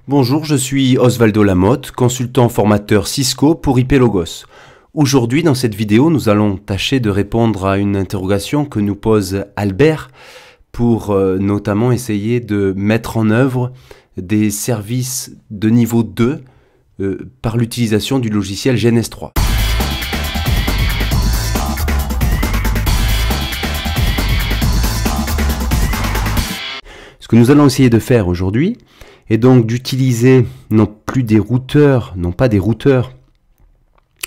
Bonjour, je suis Osvaldo Lamotte, consultant formateur Cisco pour IP Logos. Aujourd'hui, dans cette vidéo, nous allons tâcher de répondre à une interrogation que nous pose Albert pour notamment essayer de mettre en œuvre des services de niveau 2 par l'utilisation du logiciel GNS3. Ce que nous allons essayer de faire aujourd'hui est donc d'utiliser non pas des routeurs,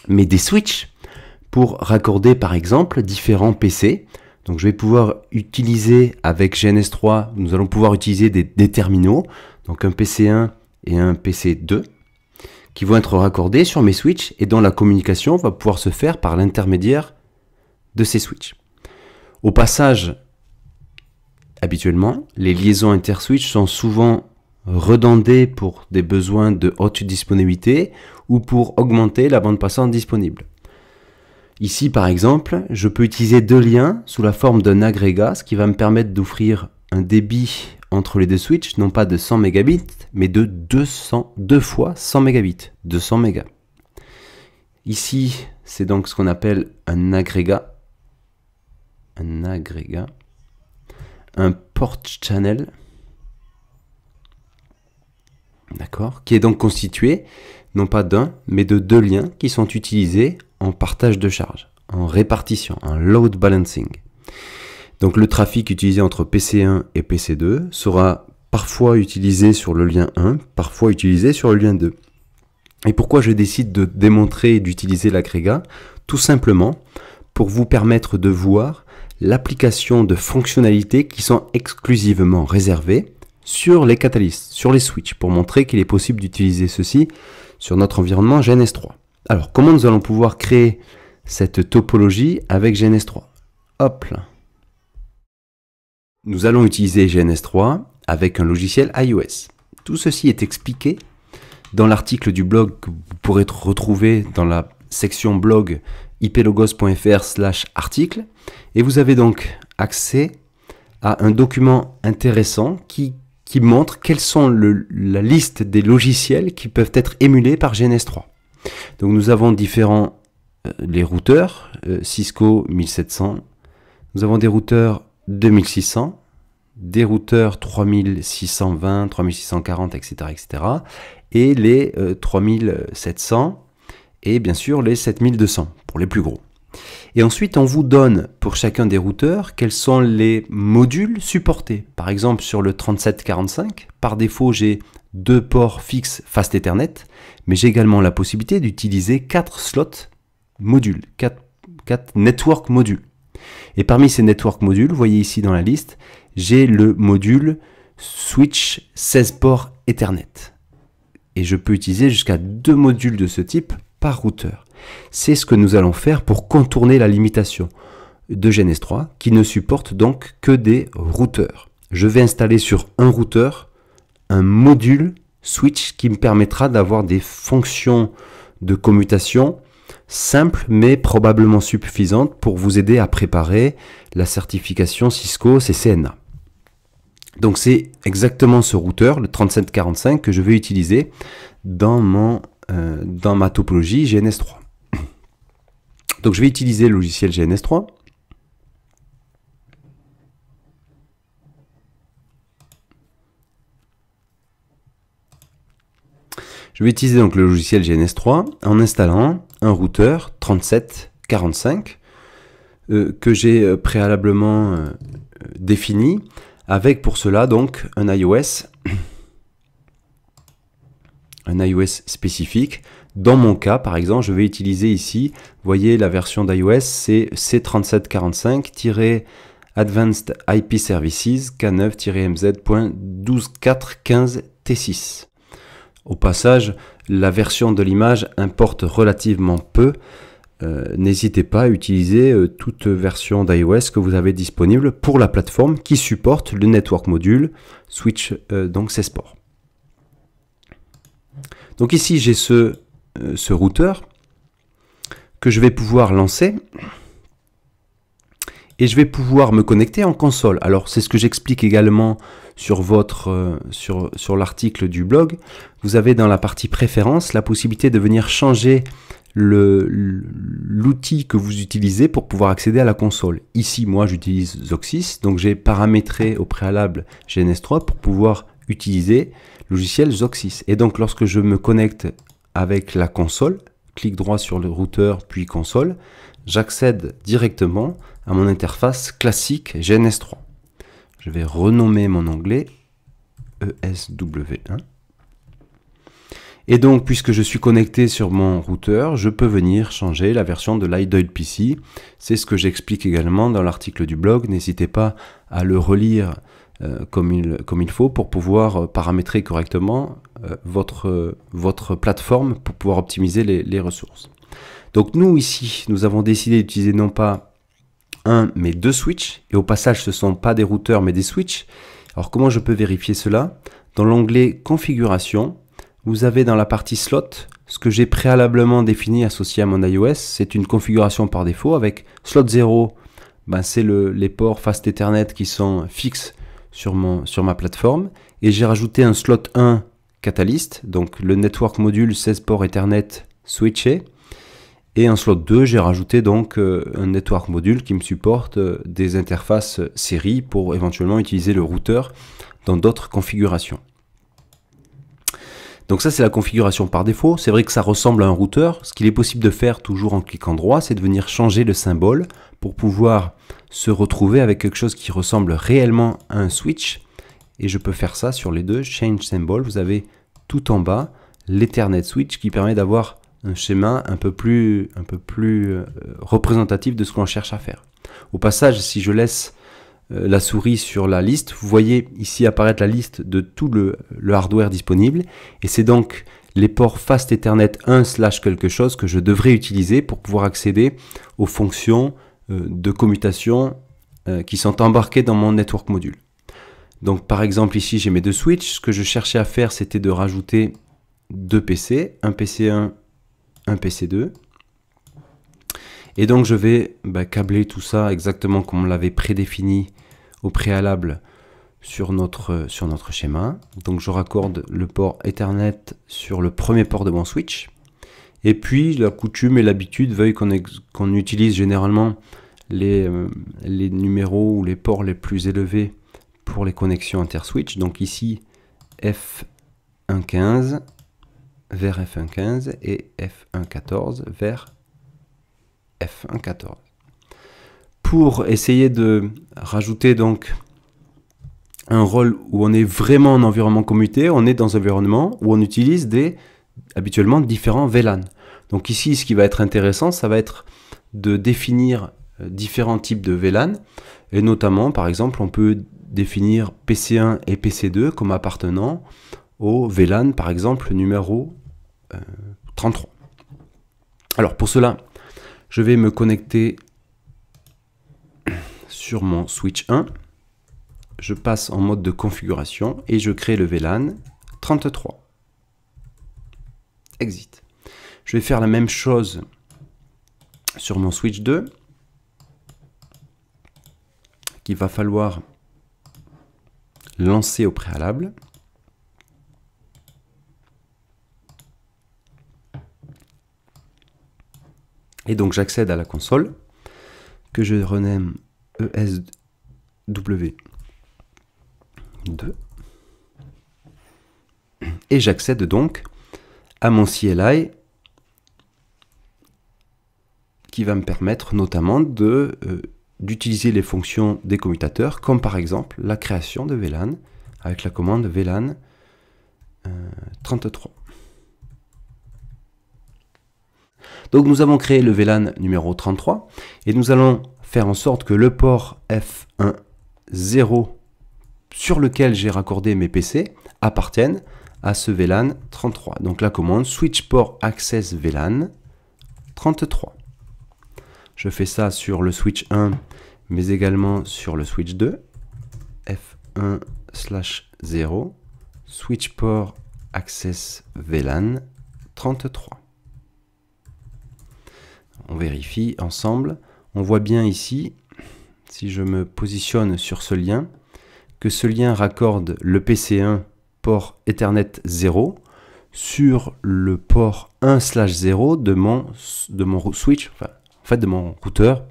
mais des switches pour raccorder par exemple différents PC. Donc je vais pouvoir utiliser avec GNS3, nous allons pouvoir utiliser des terminaux, donc un PC1 et un PC2, qui vont être raccordés sur mes switches et dont la communication va pouvoir se faire par l'intermédiaire de ces switches. Au passage, habituellement, les liaisons inter-switch sont souvent redondées pour des besoins de haute disponibilité ou pour augmenter la bande passante disponible. Ici, par exemple, je peux utiliser deux liens sous la forme d'un agrégat, ce qui va me permettre d'offrir un débit entre les deux switches, non pas de 100 mégabits, mais de 2 fois 100 mégabits, 200 mégas. Ici, c'est donc ce qu'on appelle un agrégat, un port channel, d'accord, qui est donc constitué non pas d'un, mais de deux liens qui sont utilisés en partage de charge, en répartition, en load balancing. Donc le trafic utilisé entre PC1 et PC2 sera parfois utilisé sur le lien 1, parfois utilisé sur le lien 2. Et pourquoi je décide de démontrer et d'utiliser l'agrégat? Tout simplement pour vous permettre de voir l'application de fonctionnalités qui sont exclusivement réservées sur les catalystes, sur les switches, pour montrer qu'il est possible d'utiliser ceci sur notre environnement GNS3. Alors, comment nous allons pouvoir créer cette topologie avec GNS3? Hop là. Nous allons utiliser GNS3 avec un logiciel iOS. Tout ceci est expliqué dans l'article du blog que vous pourrez retrouver dans la section blog iplogos.fr/article. Et vous avez donc accès à un document intéressant qui montre quelles sont la liste des logiciels qui peuvent être émulés par GNS3. Donc nous avons différents les routeurs, Cisco 1700, nous avons des routeurs 2600, des routeurs 3620, 3640, etc. et les 3700 et bien sûr les 7200 pour les plus gros. Et ensuite, on vous donne pour chacun des routeurs quels sont les modules supportés. Par exemple, sur le 3745, par défaut, j'ai deux ports fixes Fast Ethernet, mais j'ai également la possibilité d'utiliser 4 slots modules, 4 network modules. Et parmi ces network modules, vous voyez ici dans la liste, j'ai le module Switch 16 ports Ethernet. Et je peux utiliser jusqu'à 2 modules de ce type par routeur. C'est ce que nous allons faire pour contourner la limitation de GNS3 qui ne supporte donc que des routeurs. Je vais installer sur un routeur un module switch qui me permettra d'avoir des fonctions de commutation simples mais probablement suffisantes pour vous aider à préparer la certification Cisco CCNA. Donc c'est exactement ce routeur, le 3745, que je vais utiliser dans ma topologie GNS3. Donc je vais utiliser le logiciel GNS3. Je vais utiliser donc le logiciel GNS3 en installant un routeur 3745 que j'ai préalablement défini avec pour cela donc un iOS spécifique. Dans mon cas, par exemple, je vais utiliser ici, vous voyez la version d'iOS, c'est C3745-Advanced IP Services K9-MZ.12415T6. Au passage, la version de l'image importe relativement peu. N'hésitez pas à utiliser toute version d'iOS que vous avez disponible pour la plateforme qui supporte le network module Switch donc 16 ports. Donc ici j'ai ce routeur que je vais pouvoir lancer Et je vais pouvoir me connecter en console. Alors c'est ce que j'explique également sur sur l'article du blog. Vous avez dans la partie préférences la possibilité de venir changer l'outil que vous utilisez pour pouvoir accéder à la console. Ici, moi, j'utilise Zoxis, donc j'ai paramétré au préalable GNS3 pour pouvoir utiliser le logiciel Zoxis. Et donc, lorsque je me connecte avec la console, clic droit sur le routeur, puis console, j'accède directement à mon interface classique GNS3. Je vais renommer mon onglet ESW1. Et donc, puisque je suis connecté sur mon routeur, je peux venir changer la version de l'iDoid PC. C'est ce que j'explique également dans l'article du blog. N'hésitez pas à le relire comme il faut pour pouvoir paramétrer correctement votre plateforme pour pouvoir optimiser les ressources. Donc nous, ici, nous avons décidé d'utiliser non pas un, mais deux switches. Et au passage, ce ne sont pas des routeurs, mais des switches. Alors, comment je peux vérifier cela? Dans l'onglet Configuration, vous avez dans la partie slot, ce que j'ai préalablement défini associé à mon iOS, c'est une configuration par défaut avec slot 0, c'est les ports Fast Ethernet qui sont fixes sur ma plateforme. Et j'ai rajouté un slot 1 Catalyst, donc le network module 16 ports Ethernet switché. Et en slot 2, j'ai rajouté donc un network module qui me supporte des interfaces série pour éventuellement utiliser le routeur dans d'autres configurations. Donc ça, c'est la configuration par défaut. C'est vrai que ça ressemble à un routeur. Ce qu'il est possible de faire toujours en cliquant droit, c'est de venir changer le symbole pour pouvoir se retrouver avec quelque chose qui ressemble réellement à un switch. Et je peux faire ça sur les deux. Change Symbol, vous avez tout en bas l'Ethernet Switch qui permet d'avoir un schéma un peu plus représentatif de ce qu'on cherche à faire. Au passage, si je laisse la souris sur la liste, vous voyez ici apparaître la liste de tout le hardware disponible, et c'est donc les ports Fast Ethernet 1/ quelque chose que je devrais utiliser pour pouvoir accéder aux fonctions de commutation qui sont embarquées dans mon network module. Donc par exemple ici j'ai mes deux switches. Ce que je cherchais à faire, c'était de rajouter deux PC, un PC1, un PC2. Et donc je vais câbler tout ça exactement comme on l'avait prédéfini au préalable sur notre schéma. Donc je raccorde le port Ethernet sur le premier port de mon switch. Et puis la coutume et l'habitude veuillent qu'on utilise généralement les numéros ou les ports les plus élevés pour les connexions inter-switch. Donc ici F1.15 vers F1.15 et F1.14 vers F1.14. Pour essayer de rajouter donc un rôle où on est vraiment en environnement commuté, on est dans un environnement où on utilise habituellement différents VLAN. Donc ici, ce qui va être intéressant, ça va être de définir différents types de VLAN, et notamment, par exemple, on peut définir PC1 et PC2 comme appartenant au VLAN, par exemple, numéro 33. Alors pour cela, je vais me connecter sur mon switch 1. Je passe en mode de configuration et je crée le VLAN 33. Exit. Je vais faire la même chose sur mon switch 2, qu'il va falloir lancer au préalable. Et donc j'accède à la console, que je renomme ESW2. Et j'accède donc à mon CLI qui va me permettre notamment d'utiliser les fonctions des commutateurs, comme par exemple la création de VLAN avec la commande VLAN 33. Donc nous avons créé le VLAN numéro 33 et nous allons faire en sorte que le port F1.0 sur lequel j'ai raccordé mes PC appartienne à ce VLAN 33. Donc la commande switch port access VLAN 33. Je fais ça sur le switch 1, mais également sur le switch 2. F1/0 switch port access VLAN 33. On vérifie ensemble. On voit bien ici si je me positionne sur ce lien, que ce lien raccorde le PC1 port Ethernet 0 sur le port 1/0 de mon switch, enfin, en fait de mon routeur,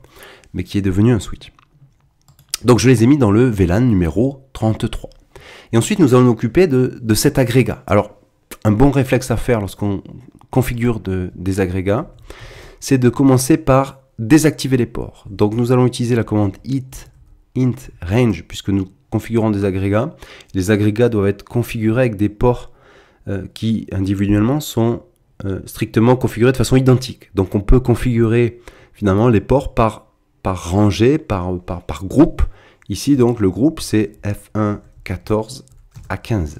mais qui est devenu un switch. Donc je les ai mis dans le VLAN numéro 33. Et ensuite nous allons nous occuper de cet agrégat. Alors un bon réflexe à faire lorsqu'on configure des agrégats, c'est de commencer par désactiver les ports. Donc nous allons utiliser la commande int range puisque nous configurons des agrégats. Les agrégats doivent être configurés avec des ports qui individuellement sont strictement configurés de façon identique. Donc on peut configurer finalement les ports par rangée, par groupe. Ici donc le groupe c'est F1 14 à 15.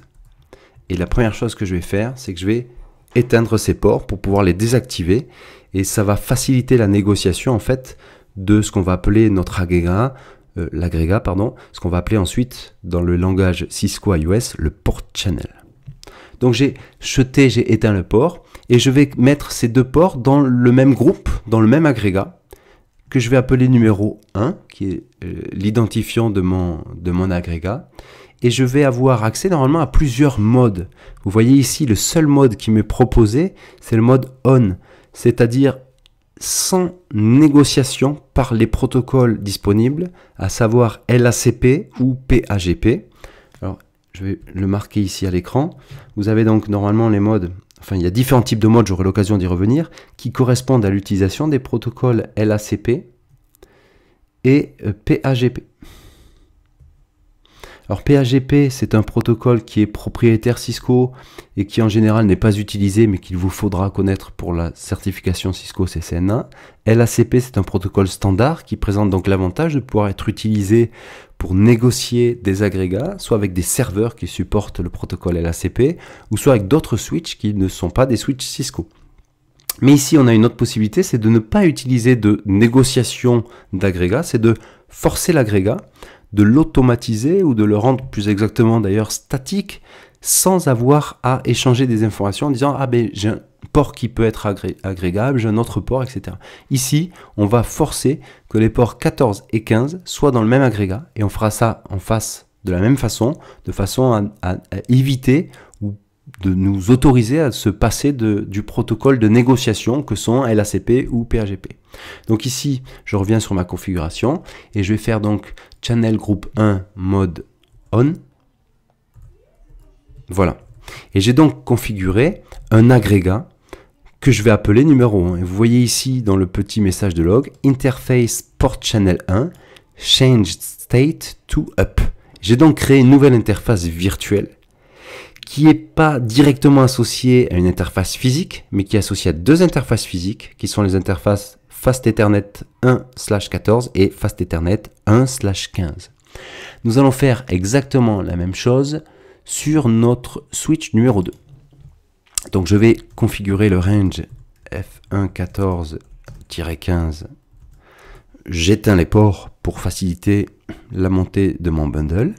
Et la première chose que je vais faire, c'est que je vais éteindre ces ports pour pouvoir les désactiver. Et ça va faciliter la négociation en fait de ce qu'on va appeler notre agrégat, l'agrégat, pardon, ce qu'on va appeler ensuite dans le langage Cisco iOS le port channel. Donc j'ai éteint le port et je vais mettre ces deux ports dans le même groupe, dans le même agrégat que je vais appeler numéro 1, qui est l'identifiant de mon agrégat. Et je vais avoir accès normalement à plusieurs modes. Vous voyez ici, le seul mode qui m'est proposé, c'est le mode on, c'est-à-dire sans négociation par les protocoles disponibles, à savoir LACP ou PAGP. Alors, je vais le marquer ici à l'écran. Vous avez donc normalement les modes, enfin il y a différents types de modes, j'aurai l'occasion d'y revenir, qui correspondent à l'utilisation des protocoles LACP et PAGP. Alors PAGP, c'est un protocole qui est propriétaire Cisco et qui en général n'est pas utilisé mais qu'il vous faudra connaître pour la certification Cisco CCNA. LACP, c'est un protocole standard qui présente donc l'avantage de pouvoir être utilisé pour négocier des agrégats, soit avec des serveurs qui supportent le protocole LACP ou soit avec d'autres switches qui ne sont pas des switches Cisco. Mais ici, on a une autre possibilité, c'est de ne pas utiliser de négociation d'agrégats, c'est de forcer l'agrégat, de l'automatiser ou de le rendre plus exactement d'ailleurs statique sans avoir à échanger des informations en disant « Ah ben j'ai un port qui peut être agrégable, j'ai un autre port, etc. » Ici, on va forcer que les ports 14 et 15 soient dans le même agrégat et on fera ça en face de la même façon, de façon à éviter ou de nous autoriser à se passer du protocole de négociation que sont LACP ou PAGP. Donc ici, je reviens sur ma configuration et je vais faire donc Channel Group 1 mode on. Voilà. Et j'ai donc configuré un agrégat que je vais appeler numéro 1. Et vous voyez ici dans le petit message de log, Interface Port Channel 1, Change State to Up. J'ai donc créé une nouvelle interface virtuelle qui n'est pas directement associée à une interface physique, mais qui est associée à deux interfaces physiques, qui sont les interfaces Fast Ethernet 1/14 et Fast Ethernet 1/15. Nous allons faire exactement la même chose sur notre switch numéro 2. Donc je vais configurer le range F1 14-15. J'éteins les ports pour faciliter la montée de mon bundle.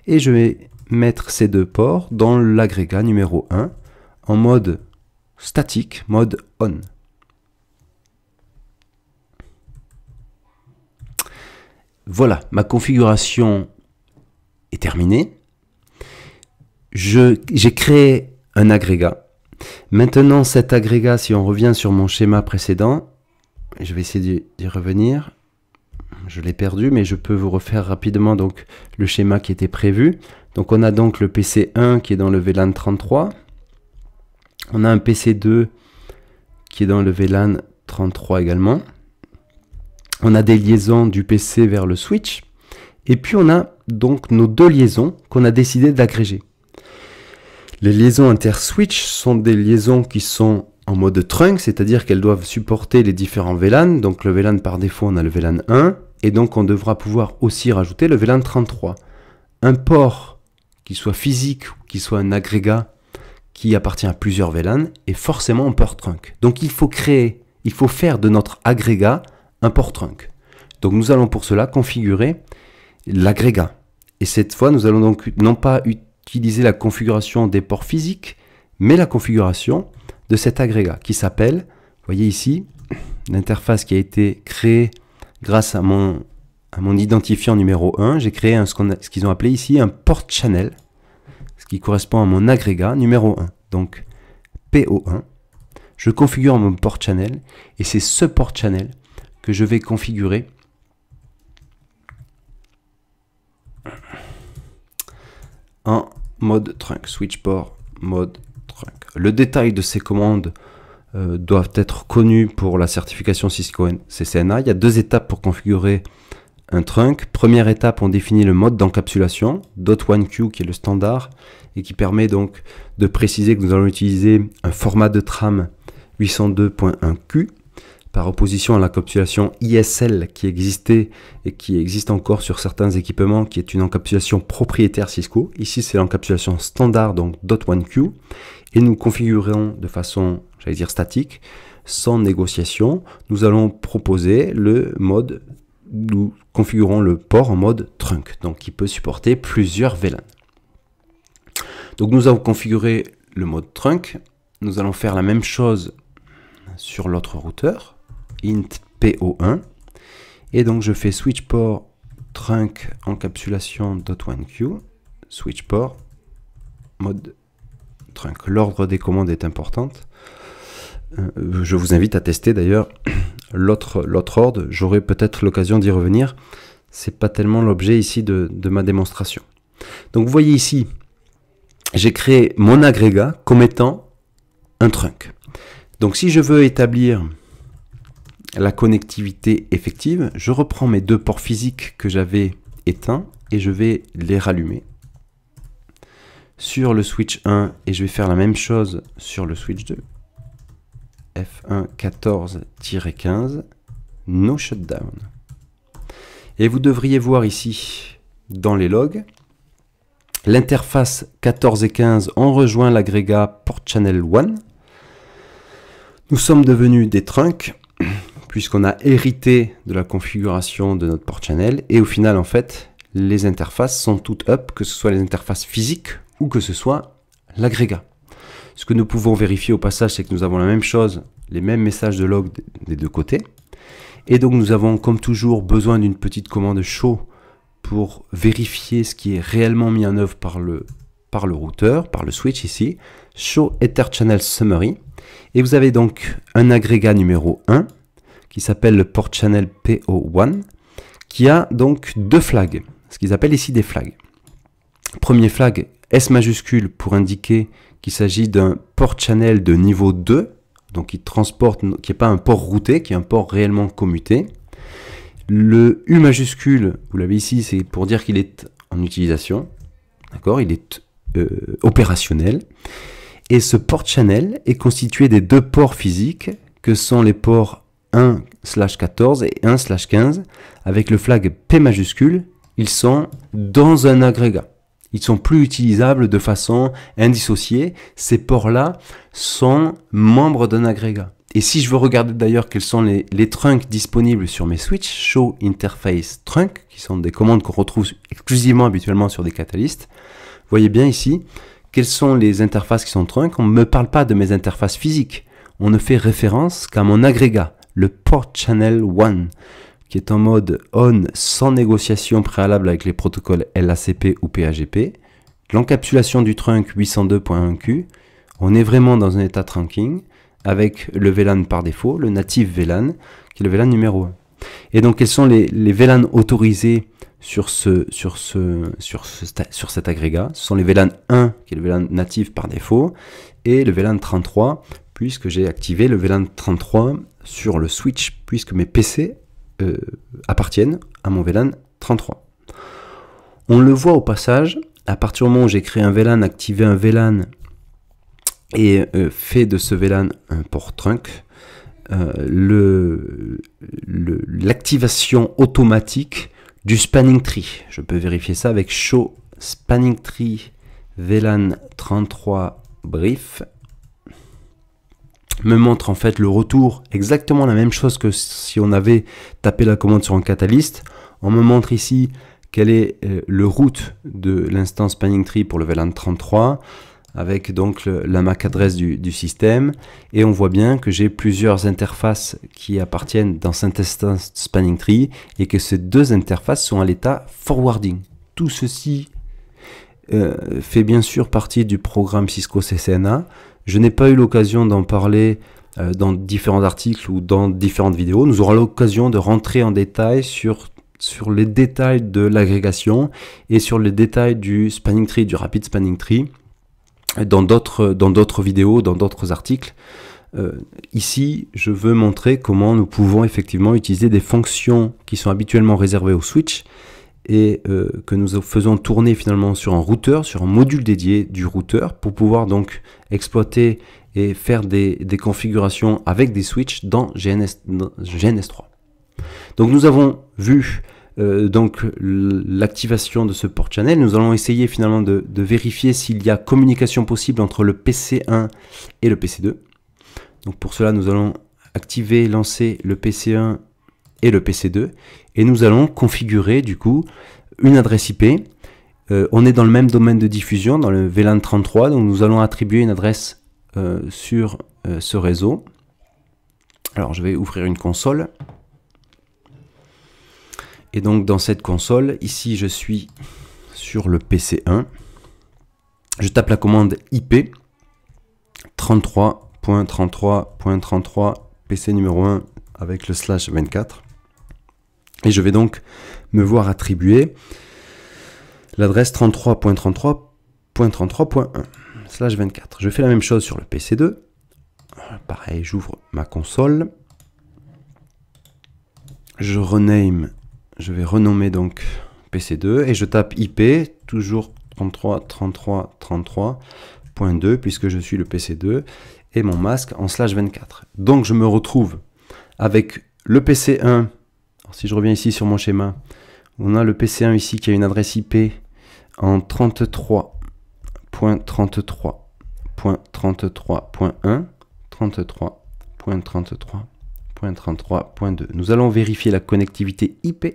Et je vais mettre ces deux ports dans l'agrégat numéro 1 en mode statique, mode on. Voilà, ma configuration est terminée. J'ai créé un agrégat. Maintenant, cet agrégat, si on revient sur mon schéma précédent, je vais essayer d'y revenir. Je l'ai perdu, mais je peux vous refaire rapidement donc le schéma qui était prévu. Donc on a donc le PC1 qui est dans le VLAN 33. On a un PC2 qui est dans le VLAN 33 également. On a des liaisons du PC vers le switch. Et puis on a donc nos deux liaisons qu'on a décidé d'agréger. Les liaisons inter-switch sont des liaisons qui sont en mode trunk, c'est-à-dire qu'elles doivent supporter les différents VLAN. Donc le VLAN par défaut, on a le VLAN 1. Et donc on devra pouvoir aussi rajouter le VLAN 33. Un port qui soit physique ou qui soit un agrégat qui appartient à plusieurs VLAN est forcément un port trunk. Donc il faut faire de notre agrégat un port trunk. Donc nous allons pour cela configurer l'agrégat. Et cette fois, nous allons donc non pas utiliser la configuration des ports physiques, mais la configuration de cet agrégat qui s'appelle, vous voyez ici, l'interface qui a été créée grâce à mon à mon identifiant numéro 1, j'ai créé ce qu'ils ont appelé ici un port channel, ce qui correspond à mon agrégat numéro 1. Donc PO1, je configure mon port channel et c'est ce port channel que je vais configurer en mode trunk, switch port mode trunk. Le détail de ces commandes doivent être connus pour la certification Cisco CCNA. Il y a 2 étapes pour configurer un trunk. Première étape, on définit le mode d'encapsulation, .1Q qui est le standard et qui permet donc de préciser que nous allons utiliser un format de trame 802.1Q par opposition à l'encapsulation ISL qui existait et qui existe encore sur certains équipements, qui est une encapsulation propriétaire Cisco. Ici, c'est l'encapsulation standard, donc .1Q, et nous configurons de façon, j'allais dire statique, sans négociation. Nous allons proposer le mode, nous configurons le port en mode trunk, donc qui peut supporter plusieurs VLAN. Donc nous avons configuré le mode trunk. Nous allons faire la même chose sur l'autre routeur, int PO1, et donc je fais switch port trunk encapsulation .1Q, switch port mode trunk. L'ordre des commandes est importante. Je vous invite à tester d'ailleurs l'autre ordre. J'aurai peut-être l'occasion d'y revenir. C'est pas tellement l'objet ici de ma démonstration. Donc vous voyez ici, j'ai créé mon agrégat comme étant un trunk. Donc si je veux établir la connectivité effective, je reprends mes 2 ports physiques que j'avais éteints et je vais les rallumer sur le switch 1 et je vais faire la même chose sur le switch 2. F1 14-15, no shutdown. Et vous devriez voir ici dans les logs, l'interface 14 et 15 ont rejoint l'agrégat port channel 1. Nous sommes devenus des trunks puisqu'on a hérité de la configuration de notre port channel et au final en fait les interfaces sont toutes up, que ce soit les interfaces physiques ou que ce soit l'agrégat. Ce que nous pouvons vérifier au passage, c'est que nous avons la même chose, les mêmes messages de log des 2 côtés. Et donc nous avons comme toujours besoin d'une petite commande show pour vérifier ce qui est réellement mis en œuvre par le routeur, par le switch ici, show ether channel summary. Et vous avez donc un agrégat numéro 1 qui s'appelle le port channel PO1 qui a donc 2 flags, ce qu'ils appellent ici des flags. Premier flag S majuscule pour indiquer qu'il s'agit d'un port channel de niveau 2, donc qui transporte, qui n'est pas un port routé, qui est un port réellement commuté. Le U majuscule, vous l'avez ici, c'est pour dire qu'il est en utilisation, d'accord, il est opérationnel. Et ce port channel est constitué des 2 ports physiques que sont les ports 1/14 et 1/15 avec le flag P majuscule. Ils sont dans un agrégat. Ils sont plus utilisables de façon indissociée. Ces ports-là sont membres d'un agrégat. Et si je veux regarder d'ailleurs quels sont les trunks disponibles sur mes switches, show interface trunk, qui sont des commandes qu'on retrouve exclusivement habituellement sur des catalystes, vous voyez bien ici quelles sont les interfaces qui sont trunk. On ne me parle pas de mes interfaces physiques. On ne fait référence qu'à mon agrégat, le port channel 1, qui est en mode on sans négociation préalable avec les protocoles LACP ou PAGP. L'encapsulation du trunk 802.1Q, on est vraiment dans un état trunking avec le VLAN par défaut, le native VLAN, qui est le VLAN numéro 1. Et donc, quels sont les VLAN autorisés sur cet agrégat? Ce sont les VLAN 1, qui est le VLAN natif par défaut, et le VLAN 33, puisque j'ai activé le VLAN 33 sur le switch, puisque mes PC appartiennent à mon VLAN 33. On le voit au passage, à partir du moment où j'ai créé un VLAN, activé un VLAN et fait de ce VLAN un port trunk, l'activation automatique du spanning tree. Je peux vérifier ça avec show spanning tree VLAN 33 brief. Me montre en fait le retour, exactement la même chose que si on avait tapé la commande sur un catalyste. On me montre ici quel est le route de l'instance spanning tree pour le VLAN 33. avec donc la MAC adresse du système, et on voit bien que j'ai plusieurs interfaces qui appartiennent dans cet instance Spanning Tree et que ces deux interfaces sont à l'état forwarding. Tout ceci fait bien sûr partie du programme Cisco CCNA. Je n'ai pas eu l'occasion d'en parler dans différents articles ou dans différentes vidéos. Nous aurons l'occasion de rentrer en détail sur les détails de l'agrégation et sur les détails du Spanning Tree, du Rapid Spanning Tree, dans d'autres vidéos, dans d'autres articles. Ici, je veux montrer comment nous pouvons effectivement utiliser des fonctions qui sont habituellement réservées au switch et que nous faisons tourner finalement sur un routeur, sur un module dédié du routeur, pour pouvoir donc exploiter et faire des configurations avec des switches dans GNS3. Donc nous avons vu donc l'activation de ce port channel. Nous allons essayer finalement de vérifier s'il y a communication possible entre le PC1 et le PC2. Donc pour cela, nous allons activer, lancer le PC1 et le PC2 et nous allons configurer du coup une adresse IP. On est dans le même domaine de diffusion, dans le VLAN 33, donc nous allons attribuer une adresse sur ce réseau. Alors je vais ouvrir une console. Et donc dans cette console, ici je suis sur le PC1. Je tape la commande IP 33.33.33 PC numéro 1 avec le /24. Et je vais donc me voir attribuer l'adresse 33.33.33.1/24. Je fais la même chose sur le PC2. Pareil, j'ouvre ma console. Je vais renommer donc PC2 et je tape IP, toujours 33.33.33.2 puisque je suis le PC2 et mon masque en /24. Donc je me retrouve avec le PC1. Alors, si je reviens ici sur mon schéma, on a le PC1 ici qui a une adresse IP en 33.33.33.1, 33.33.33.2. Nous allons vérifier la connectivité IP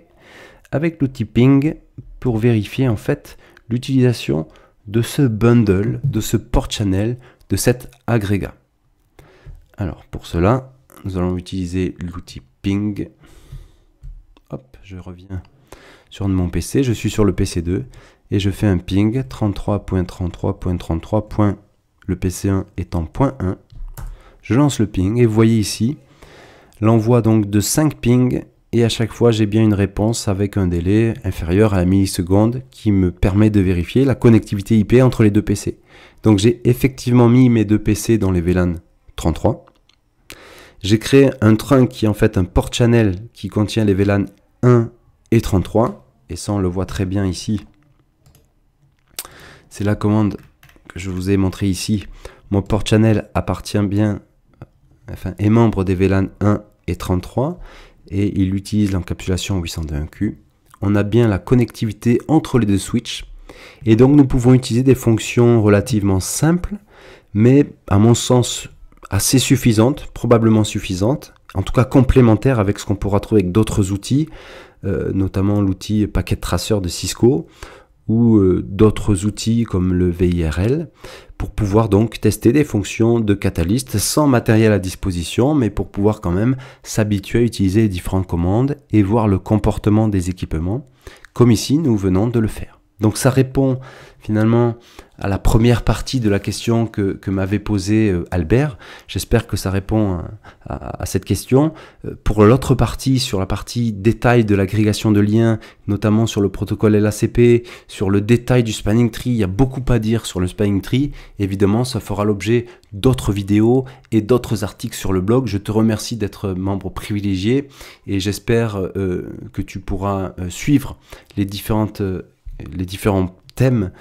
avec l'outil ping pour vérifier en fait l'utilisation de ce bundle, de ce port channel, de cet agrégat. Alors pour cela, nous allons utiliser l'outil ping. Hop, je reviens sur mon PC, je suis sur le PC2 et je fais un ping 33.33.33. Le PC1 est en .1. Je lance le ping et vous voyez ici l'envoi donc de 5 pings. Et à chaque fois, j'ai bien une réponse avec un délai inférieur à la milliseconde qui me permet de vérifier la connectivité IP entre les deux PC. Donc j'ai effectivement mis mes deux PC dans les VLAN 33. J'ai créé un trunk qui est en fait un port channel qui contient les VLAN 1 et 33. Et ça, on le voit très bien ici. C'est la commande que je vous ai montré ici. Mon port channel appartient bien, enfin, est membre des VLAN 1 et 33. Et il utilise l'encapsulation 802.1q. On a bien la connectivité entre les deux switches. Et donc nous pouvons utiliser des fonctions relativement simples, mais à mon sens assez suffisantes, probablement suffisantes, en tout cas complémentaires avec ce qu'on pourra trouver avec d'autres outils, notamment l'outil Packet Tracer de Cisco, ou d'autres outils comme le VIRL, pour pouvoir donc tester des fonctions de Catalyst sans matériel à disposition, mais pour pouvoir quand même s'habituer à utiliser les différentes commandes et voir le comportement des équipements, comme ici nous venons de le faire. Donc ça répond finalement à la première partie de la question que m'avait posée Albert. J'espère que ça répond à cette question. Pour l'autre partie, sur la partie détail de l'agrégation de liens, notamment sur le protocole LACP, sur le détail du Spanning Tree, il y a beaucoup à dire sur le Spanning Tree. Évidemment, ça fera l'objet d'autres vidéos et d'autres articles sur le blog. Je te remercie d'être membre privilégié et j'espère que tu pourras suivre les différents thèmes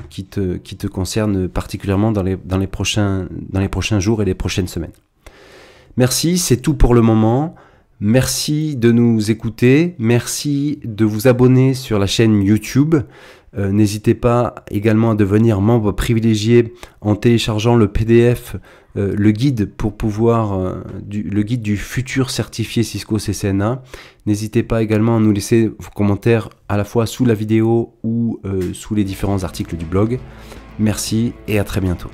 qui te concernent particulièrement dans les prochains jours et les prochaines semaines. Merci, c'est tout pour le moment. Merci de nous écouter. Merci de vous abonner sur la chaîne YouTube. N'hésitez pas également à devenir membre privilégié en téléchargeant le PDF le guide pour pouvoir le guide du futur certifié Cisco CCNA. N'hésitez pas également à nous laisser vos commentaires à la fois sous la vidéo ou sous les différents articles du blog. Merci et à très bientôt.